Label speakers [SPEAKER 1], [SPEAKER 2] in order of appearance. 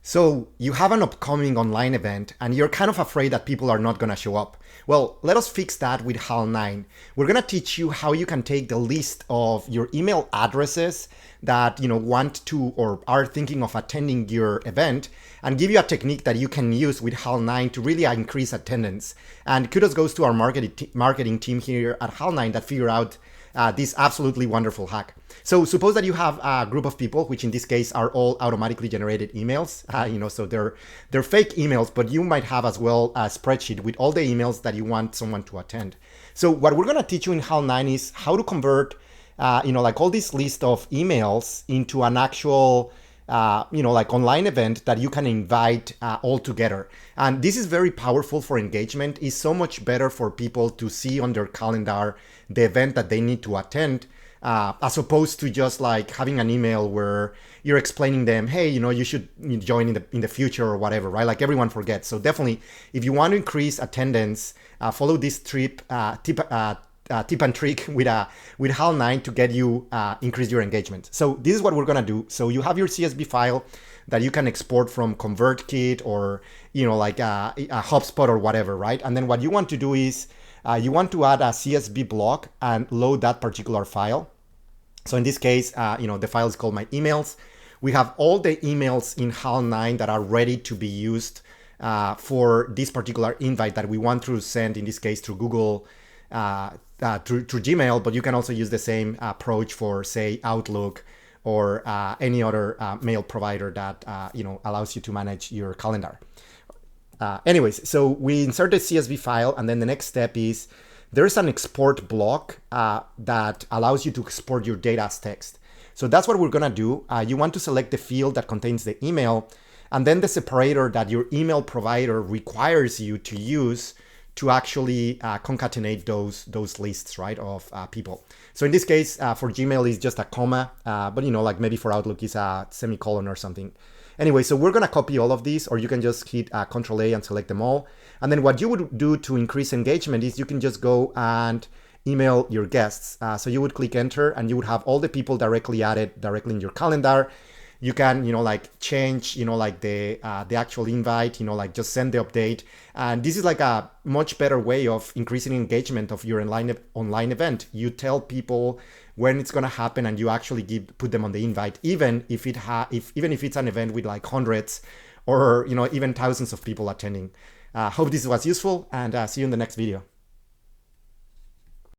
[SPEAKER 1] So you have an upcoming online event and you're kind of afraid that people are not going to show up. Well, let us fix that with HAL 9. We're going to teach you how you can take the list of your email addresses that want to or are thinking of attending your event and give you a technique that you can use with HAL 9 to really increase attendance. And kudos goes to our marketing team here at HAL 9 that figure out this absolutely wonderful hack. So suppose that you have a group of people, which in this case are all automatically generated emails, so they're fake emails, but you might have as well a spreadsheet with all the emails that you want someone to attend. So what we're going to teach you in HAL 9 is how to convert, like all this list of emails into an actual like online event that you can invite all together. And this is very powerful for engagement. It's so much better for people to see on their calendar the event that they need to attend, as opposed to just like having an email where you're explaining them, hey, you should join in the future or whatever, right? Like everyone forgets. So definitely, if you want to increase attendance, follow this tip and trick with HAL 9 to get you increase your engagement. So this is what we're gonna do. So you have your CSV file that you can export from ConvertKit or like a HubSpot or whatever, right? And then what you want to do is you want to add a CSV block and load that particular file. So in this case, the file is called my emails. We have all the emails in HAL 9 that are ready to be used for this particular invite that we want to send, in this case, through Google, through Gmail, but you can also use the same approach for, say, Outlook or any other mail provider that allows you to manage your calendar. Anyways, so we insert the CSV file, and then the next step is there's an export block that allows you to export your data as text. So that's what we're gonna do. You want to select the field that contains the email, and then the separator that your email provider requires you to use to actually concatenate those lists, right, of people. So in this case, for Gmail, it's just a comma, but like maybe for Outlook, it's a semicolon or something. Anyway, so we're gonna copy all of these, or you can just hit Control A and select them all. And then what you would do to increase engagement is you can just go and email your guests. So you would click enter and you would have all the people directly added directly in your calendar. You can, like change, like the actual invite, like just send the update. And this is like a much better way of increasing engagement of your online event. You tell people when it's gonna happen, and you actually put them on the invite, even if it's an event with like hundreds or even thousands of people attending. Hope this was useful, and see you in the next video.